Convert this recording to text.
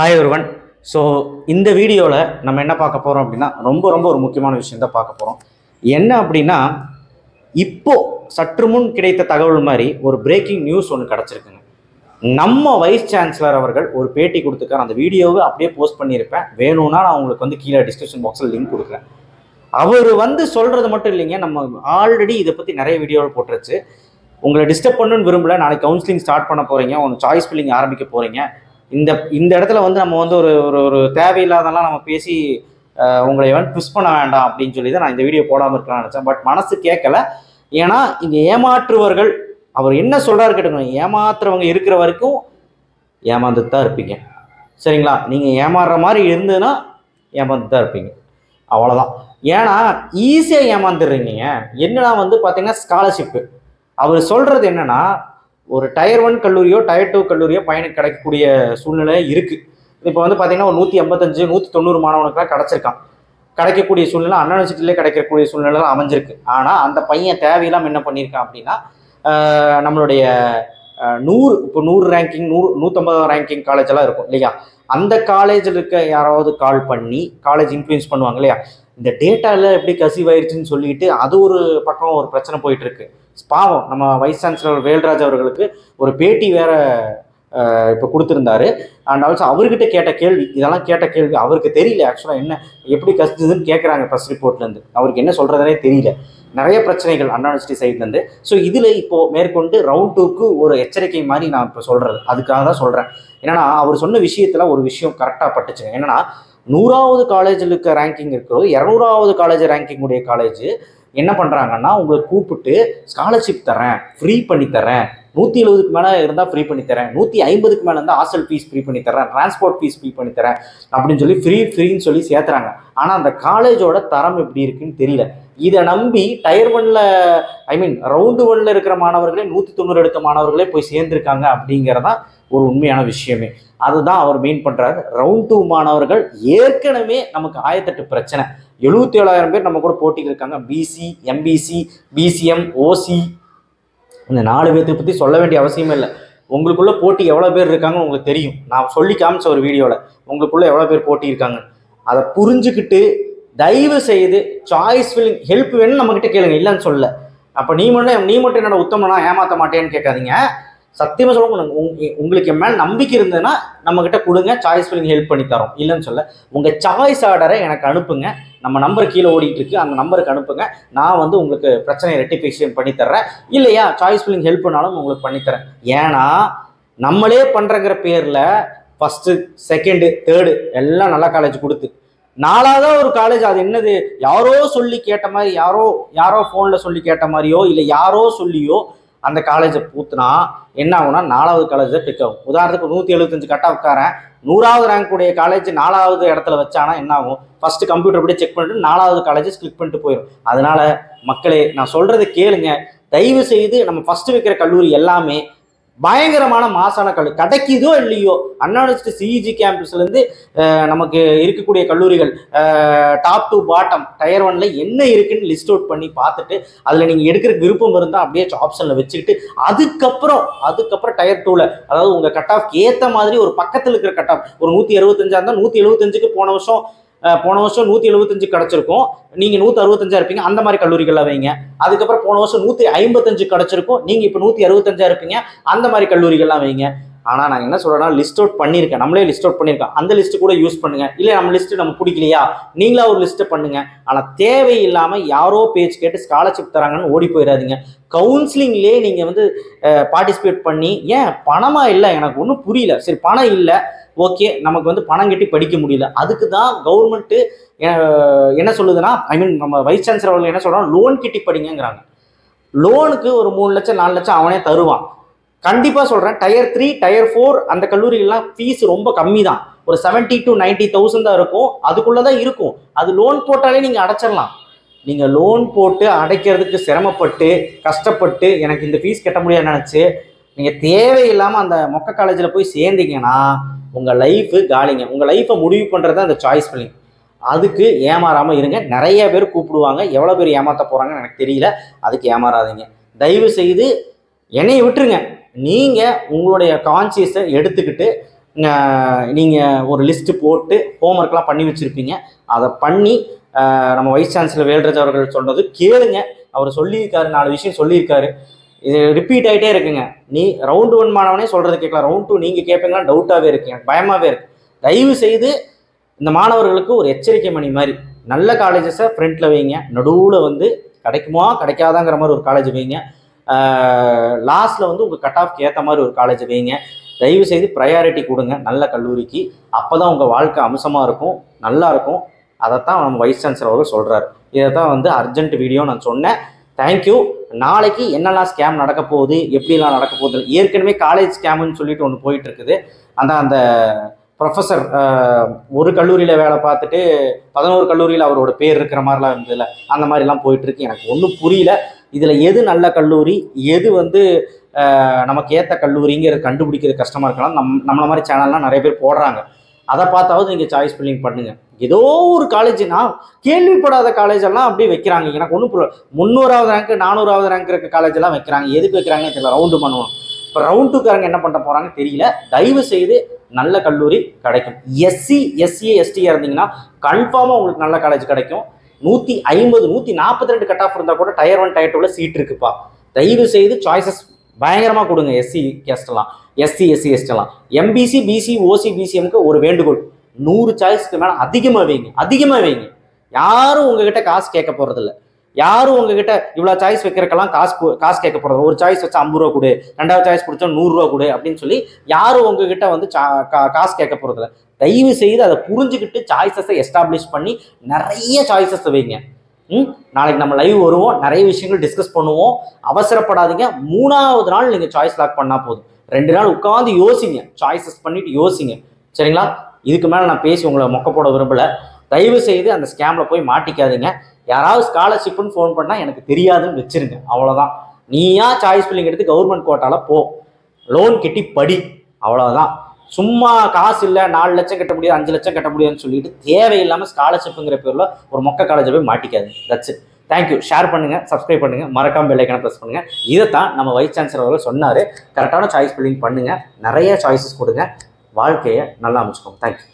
Hi ஒருவன். So இந்த வீடியோவில் நம்ம என்ன பார்க்க போகிறோம் அப்படின்னா ரொம்ப ஒரு முக்கியமான விஷயம் தான் பார்க்க போகிறோம். என்ன அப்படின்னா, இப்போது சற்று முன் கிடைத்த தகவல் மாதிரி ஒரு பிரேக்கிங் நியூஸ் ஒன்று கிடச்சிருக்குங்க. நம்ம வைஸ் சான்சலர் அவர்கள் ஒரு பேட்டி கொடுத்துருக்காரு. அந்த வீடியோவை அப்படியே போஸ்ட் பண்ணியிருப்பேன். வேணும்னா நான் உங்களுக்கு கீழே டிஸ்கிரிப்ஷன் பாக்ஸில் லிங்க் கொடுக்குறேன். அவர் சொல்கிறது மட்டும் இல்லைங்க, நம்ம ஆல்ரெடி இதை பற்றி நிறைய வீடியோவில் போட்டுருச்சு. உங்களை டிஸ்டர்ப் பண்ணணும்னு விரும்பல. நாளைக்கு கவுன்சிலிங் ஸ்டார்ட் பண்ண போகிறீங்க, உங்கள் சாய்ஸ் ஃபில்லிங் ஆரம்பிக்க போகிறீங்க. இந்த இடத்துல நம்ம ஒரு தேவையில்லாதெல்லாம் நம்ம பேசி உங்களை ட்விஸ்ட் பண்ண வேண்டாம் அப்படின்னு சொல்லி தான் நான் இந்த வீடியோ போடாமல் இருக்கலாம்னு நினச்சேன். பட் மனசு கேட்கல. ஏன்னா இங்கே ஏமாற்றுவர்கள் அவர் என்ன சொல்கிறாரு கேட்டுக்கோங்க. ஏமாத்துறவங்க இருக்கிற வரைக்கும் ஏமாந்துட்டு தான் இருப்பீங்க. சரிங்களா? நீங்கள் ஏமாறுற மாதிரி இருந்ததுன்னா ஏமாந்துட்டு தான் இருப்பீங்க. அவ்வளோதான். ஏன்னா ஈஸியாக ஏமாந்துடுறீங்க. என்னன்னா பார்த்தீங்கன்னா ஸ்காலர்ஷிப்பு அவர் சொல்கிறது என்னன்னா, ஒரு டயர் 1 கல்லூரியோ டயர் 2 கல்லூரியோ பையனுக்கு கிடைக்கக்கூடிய சூழ்நிலை இருக்குது. இப்போ பார்த்தீங்கன்னா ஒரு 185 190 மாணவனுக்குலாம் கிடைக்கக்கூடிய சூழ்நிலை அண்ணா யூனிவர்சிட்டியிலே கிடைக்கக்கூடிய சூழ்நிலை அமைஞ்சிருக்கு. ஆனால் அந்த பையன் தேவையில்லாமல் என்ன பண்ணியிருக்கான் அப்படின்னா, நம்மளுடைய 100 ரேங்கிங் 150 ரேங்கிங் காலேஜெல்லாம் இருக்கும் இல்லையா, அந்த காலேஜில் இருக்க யாராவது கால் பண்ணி காலேஜ் இன்ஃப்ளூயன்ஸ் பண்ணுவாங்க இல்லையா, இந்த டேட்டாவில் எப்படி கசிவாயிருச்சுன்னு சொல்லிட்டு அது ஒரு பக்கம் ஒரு பிரச்சனை போயிட்டுருக்கு. பாவம் நம்ம வைஸ் சான்சலர் வேல்ராஜ் அவர்களுக்கு ஒரு பேட்டி வேற இப்போ கொடுத்துருந்தாரு. அண்ட் ஆல்சோ அவர்கிட்ட கேட்ட கேள்வி அவருக்கு தெரியல. ஆக்சுவலாக என்ன எப்படி கசிதுன்னு கேட்குறாங்க ஃபர்ஸ்ட் ரிப்போர்ட்லேருந்து. அவருக்கு என்ன சொல்கிறதுனே தெரியல. நிறைய பிரச்சனைகள் அண்ணா யூனிவர்சிட்டி சைட்லேருந்து. ஸோ இதில் இப்போது மேற்கொண்டு ரவுண்ட் 2க்கு ஒரு எச்சரிக்கை மாதிரி நான் இப்போ சொல்கிறது. அதுக்காக தான் சொல்கிறேன். என்னன்னா அவர் சொன்ன விஷயத்தில் ஒரு விஷயம் கரெக்டாக பட்டுச்சுங்க. என்னன்னா 100வது காலேஜில் இருக்க ரேங்கிங் இருக்கிறது 200வது காலேஜ் ரேங்கிங் உடைய காலேஜ் என்ன பண்ணுறாங்கன்னா, உங்களை கூப்பிட்டு ஸ்காலர்ஷிப் தரேன், ஃப்ரீ பண்ணி தரேன், 170க்கு மேலே இருந்தால் ஃப்ரீ பண்ணி தரேன், 150க்கு மேலே இருந்தால் ஹாஸ்டல் ஃபீஸ் ஃப்ரீ பண்ணி தரேன், டிரான்ஸ்போர்ட் ஃபீஸ் ஃப்ரீ பண்ணி தரேன் அப்படின்னு சொல்லி ஃப்ரீன்னு சொல்லி சேர்த்துறாங்க. ஆனால் அந்த காலேஜோட தரம் எப்படி இருக்குன்னு தெரியல. இதை நம்பி டயர் 1 ரவுண்டு 1 இருக்கிற மாணவர்களே 190 எடுத்த மாணவர்களே போய் சேர்ந்துருக்காங்க அப்படிங்கிறதான் ஒரு உண்மையான விஷயமே. அதுதான் அவர் மெயின் பண்ணுறாரு. ரவுண்ட் 2 மாணவர்கள் ஏற்கனவே நமக்கு 1008 பிரச்சனை. 77,000 பேர் நம்ம கூட போட்டிக்கு இருக்காங்க. பிசி, எம்பிசி, பிசிஎம், ஓசி, இந்த 4 பேர்த்தை பற்றி சொல்ல வேண்டிய அவசியமே இல்லை. உங்களுக்குள்ள போட்டி எவ்வளோ பேர் இருக்காங்கன்னு உங்களுக்கு தெரியும். நான் சொல்லி காமிச்ச ஒரு வீடியோவில் உங்களுக்குள்ள எவ்வளோ பேர் போட்டி இருக்காங்க. அதை புரிஞ்சுக்கிட்டு தயவு செய்து சாய்ஸ் ஃபில்லிங் ஹெல்ப் வேணும்னு நம்மக்கிட்ட கேளுங்க, இல்லைன்னு சொல்ல. அப்போ நீ மட்டும் என்னோட உத்தமனா ஏமாற்ற மாட்டேன்னு கேட்காதீங்க. சத்தியமாக சொல்ல, உங்களுக்கு என் மேலே நம்பிக்கை இருந்ததுன்னா நம்மக்கிட்ட கொடுங்க, சாய்ஸ் ஃபில்லிங் ஹெல்ப் பண்ணி தரோம், இல்லைன்னு சொல்ல. உங்கள் சாய்ஸ் ஆர்டரை எனக்கு அனுப்புங்க. நம்ம நம்பர் கீழே ஓடிட்டு இருக்கு, அந்த நம்பருக்கு அனுப்புங்க. நான் உங்களுக்கு பிரச்சனையை ரெக்டிஃபிகேஷன் பண்ணி தர்றேன். இல்லையா சாய்ஸ் ஃபில்லிங் ஹெல்ப் பண்ணாலும் உங்களுக்கு பண்ணித்தரேன். ஏன்னா நம்மளே பண்ணுறங்கிற பேரில் ஃபஸ்ட்டு செகண்டு தேர்டு எல்லாம் நல்ல காலேஜ் கொடுத்து 4வது ஒரு காலேஜ் அது என்னது யாரோ சொல்லி கேட்ட மாதிரி, யாரோ ஃபோனில் சொல்லி கேட்ட மாதிரியோ இல்லை யாரோ சொல்லியோ அந்த காலேஜை பூத்துனா என்ன ஆகும்னா 4வது காலேஜ் தான் டிக் ஆகும். உதாரணத்துக்கு 175 கட் ஆஃப்காரன் 100வது ரேங்க் உடைய காலேஜ் 4வது இடத்துல வச்சானா என்ன ஆகும்? ஃபர்ஸ்ட் கம்ப்யூட்டர் அப்படியே செக் பண்ணிட்டு 4வது காலேஜஸ் கிளிக் பண்ணிட்டு போயிடும். அதனால மக்களே, நான் சொல்றதை கேளுங்க. தயவு செய்து நம்ம ஃபர்ஸ்ட் வைக்கிற கல்லூரி எல்லாமே பயங்கரமான மாசான கல்லூரி. கிடைக்குதோ இல்லையோ, அண்ணா யூனிவர்சிட்டி சிஇஜி கேம்பஸ்லேருந்து நமக்கு இருக்கக்கூடிய கல்லூரிகள் டாப் டு பாட்டம் டயர் 1ல என்ன இருக்குன்னு லிஸ்ட் அவுட் பண்ணி பார்த்துட்டு அதில் நீங்கள் எடுக்கிற விருப்பம் இருந்தால் அப்படியே ஆப்ஷனில் வச்சுக்கிட்டு அதுக்கப்புறம் டயர் 2ல, அதாவது உங்கள் கட் ஆஃப்க்கு ஏற்ற மாதிரி ஒரு பக்கத்தில் இருக்கிற கட் ஆஃப் ஒரு 175 இருந்தால் 175க்கு போன வருஷம் 175 கிடச்சிருக்கும், நீங்கள் 165 இருப்பீங்க, அந்த மாதிரி கல்லூரிகளில் வைங்க. அதுக்கப்புறம் போன வருஷம் 155 கிடச்சிருக்கும், நீங்கள் இப்போ 165 இருப்பீங்க, அந்த மாதிரி கல்லூரிகள்லாம் வைங்க. ஆனால் நான் என்ன சொல்கிறேன்னா, லிஸ்ட் அவுட் பண்ணியிருக்கேன், நம்மளே லிஸ்ட் அவுட் பண்ணியிருக்கேன். அந்த லிஸ்ட்டு கூட யூஸ் பண்ணுங்க. இல்லை நம்ம லிஸ்ட்டு நம்ம பிடிக்கலையா, நீங்களா ஒரு லிஸ்ட்டை பண்ணுங்க. ஆனால் தேவையில்லாமல் யாரோ பேச்சு கேட்டு ஸ்காலர்ஷிப் தராங்கன்னு ஓடி போயிடாதீங்க. கவுன்சிலிங்லேயே நீங்கள் பார்ட்டிசிபேட் பண்ணி, ஏன் பணமாக இல்லை எனக்கு ஒன்றும் புரியல, சரி பணம் இல்லை ஓகே, நமக்கு பணம் கட்டி படிக்க முடியல, அதுக்கு தான் கவர்மெண்ட்டு என்ன சொல்லுதுன்னா, நம்ம வைஸ் சான்சலர் அவர்கள் என்ன சொல்கிறாங்க, லோன் கட்டி படிங்கிறாங்க. லோனுக்கு ஒரு 3 லட்சம் 4 லட்சம் அவனே தருவான். கண்டிப்பாக சொல்கிறேன், டயர் 3 டயர் 4 அந்த கல்லூரிகள்லாம் ஃபீஸ் ரொம்ப கம்மி தான். ஒரு 70,000 to 90,000 தான் இருக்கும், அதுக்குள்ளே தான் இருக்கும். அது லோன் போட்டாலே நீங்கள் அடைச்சிடலாம். நீங்கள் லோன் போட்டு அடைக்கிறதுக்கு சிரமப்பட்டு கஷ்டப்பட்டு எனக்கு இந்த ஃபீஸ் கட்ட முடியாதுன்னு நினச்சி நீங்கள் தேவையில்லாமல் அந்த மொக்க காலேஜில் போய் சேர்ந்தீங்கன்னா உங்கள் லைஃபு காலிங்க. உங்கள் லைஃப்பை முடிவு பண்ணுறது அந்த சாய்ஸ் ஃபில்லிங். அதுக்கு ஏமாறாமல் இருங்க. நிறைய பேர் கூப்பிடுவாங்க, எவ்வளோ பேர் ஏமாற்ற போகிறாங்கன்னு எனக்கு தெரியல. அதுக்கு ஏமாறாதீங்க. தயவு செய்து என்னையை விட்டுருங்க. நீங்கள் உங்களுடைய கான்சியஸை எடுத்துக்கிட்டு நீங்கள் ஒரு லிஸ்ட்டு போட்டு ஹோம்ஒர்க்லாம் பண்ணி வச்சுருப்பீங்க. அதை பண்ணி நம்ம வைஸ் சான்சலர் வேல்ராஜ் அவர்கள் சொன்னது கேளுங்க. அவர் சொல்லியிருக்காரு, 4 விஷயம் சொல்லியிருக்காரு. இது ரிப்பீட் ஆகிட்டே இருக்குங்க. நீ ரவுண்டு 1 மாணவனே சொல்கிறது கேட்கலாம், ரவுண்ட் 2 நீங்கள் கேட்பீங்களா டவுட்டாகவே இருக்கு, எனக்கு பயமாகவே இருக்குது. தயவு செய்து இந்த மாணவர்களுக்கு ஒரு எச்சரிக்கை மணி மாதிரி நல்ல காலேஜஸை ஃப்ரண்ட்டில் வைங்க. நடுவில் வந்து கிடைக்குமா கிடைக்காதாங்கிற மாதிரி ஒரு காலேஜ் வைங்க. லாஸ்ட்டில் வந்து உங்கள் கட் ஆஃப்க்கு ஏற்ற மாதிரி ஒரு காலேஜ் வைங்க. தயவு செய்து ப்ரையாரிட்டி கொடுங்க நல்ல கல்லூரிக்கு. அப்போ தான் உங்கள் வாழ்க்கை அம்சமாக இருக்கும், நல்லாயிருக்கும். அதைத்தான் நம்ம வைஸ் சான்சலர் அவர்கள் சொல்கிறார். இதை தான் வந்து அர்ஜென்ட் வீடியோ நான் சொன்னேன். தேங்க்யூ. நாளைக்கு என்னெல்லாம் ஸ்கேம் நடக்க போகுது, எப்படிலாம் நடக்க போகுது, ஏற்கனவே காலேஜ் ஸ்கேமுன்னு சொல்லிட்டு ஒன்று போயிட்டுருக்குது. அந்த ப்ரொஃபஸர் ஒரு கல்லூரியில் வேலை பார்த்துட்டு 11 கல்லூரியில் அவரோட பேர் இருக்கிற மாதிரிலாம் இருந்ததில்ல, அந்த மாதிரிலாம் போயிட்டுருக்கு. எனக்கு ஒன்றும் புரியல. இதில் எது நல்ல கல்லூரி, எது வந்து நமக்கு ஏற்ற கல்லூரிங்கிறது கண்டுபிடிக்கிறது கஷ்டமாக இருக்கலாம். நம்மளை மாதிரி சேனல்லாம் நிறைய பேர் போடுறாங்க. அதை பார்த்தாவது நீங்கள் சாய்ஸ் ஃபில்லிங் பண்ணுங்கள். ஏதோ ஒரு காலேஜ்னா கேள்விப்படாத காலேஜெல்லாம் அப்படியே வைக்கிறாங்க. எனக்கு ஒன்றும் 300வது ரேங்க் 400வது ரேங்க் இருக்க காலேஜெல்லாம் வைக்கிறாங்க. எதுக்கு வைக்கிறாங்கன்னு தெரியல. ரவுண்டு பண்ணுவோம். இப்போ ரவுண்ட் 2காரங்க என்ன பண்ண போகிறாங்க தெரியல. தயவு செய்து நல்ல கல்லூரி கிடைக்கும். எஸ்சி எஸ்சி எஸ்டியாக இருந்தீங்கன்னா கன்ஃபார்மாக உங்களுக்கு நல்ல காலேஜ் கிடைக்கும். 150 142 கட் ஆஃப் இருந்தால் கூட டயர் 1 டயர் 2ல சீட் இருக்குப்பா. தயவு செய்து சாய்ஸஸ் பயங்கரமாக கொடுங்க. எஸ்சி கேஸ்டெல்லாம், எஸ்சி எஸ்சி எஸ்டெல்லாம், எம்பிசி பிசி ஓசி பிசிஎம்க்கு ஒரு வேண்டுகோள், 100 சாய்ஸ்க்கு மேலே அதிகமாக வைங்க. யாரும் உங்ககிட்ட காசு கேட்க போகிறதில்ல. யாரும் உங்ககிட்ட இவ்வளோ சாய்ஸ் வைக்கிறக்கெல்லாம் காசு கேட்க போகிறது. ஒரு சாய்ஸ் வச்சா 50 ரூபா கொடு, 2வது சாய்ஸ் பிடிச்சா 100 ரூபா கொடு அப்படின்னு சொல்லி யாரும் உங்ககிட்ட வந்து காசு கேட்க போகிறதில்ல. தயவு செய்து அதை புரிஞ்சுக்கிட்டு சாய்ஸஸை எஸ்டாப்ளிஷ் பண்ணி நிறைய சாய்ஸஸை வைங்க. நாளைக்கு நம்ம லைவ் வருவோம், நிறைய விஷயங்கள் டிஸ்கஸ் பண்ணுவோம். அவசரப்படாதீங்க. 3வது நாள் நீங்கள் சாய்ஸ் லாக் பண்ணால் போதும். 2 நாள் உட்காந்து யோசிங்க, சாய்ஸஸ் பண்ணிட்டு யோசிங்க. சரிங்களா? இதுக்கு மேலே நான் பேசி உங்களை மொக்க போட விரும்பலை. தயவு செய்து அந்த ஸ்கேமில் போய் மாட்டிக்காதீங்க. யாராவது ஸ்காலர்ஷிப்னு ஃபோன் பண்ணால் எனக்கு தெரியாதுன்னு வச்சுருங்க. அவ்வளோதான். நீயா சாய்ஸ் ஃபில்லிங் எடுத்து கவர்மெண்ட் கோட்டாவில் போ, லோன் கட்டி படி, அவ்வளோதான். சும்மா காசு இல்லை 4 லட்சம் கட்ட முடியாது 5 லட்சம் கட்ட முடியாதுன்னு சொல்லிட்டு தேவையில்லாமல் ஸ்காலர்ஷிப்புங்கிற பேரில் ஒரு மொக்க காலேஜை போய் மாட்டிக்காது. That's it. தேங்க்யூ. ஷேர் பண்ணுங்கள், சப்ஸ்கிரைப் பண்ணுங்கள், மறக்காமல் பெல் ஐக்கானை ப்ரெஸ் பண்ணுங்கள். இதைத்தான் நம்ம வைஸ் சான்சலர் அவர்கள் சொன்னார். கரெக்டான சாய்ஸ் ஃபில்லிங் பண்ணுங்கள், நிறைய சாய்ஸஸ் கொடுங்க, வாழ்க்கையை நல்லா அமைச்சுக்கோங்க. தேங்க்யூ.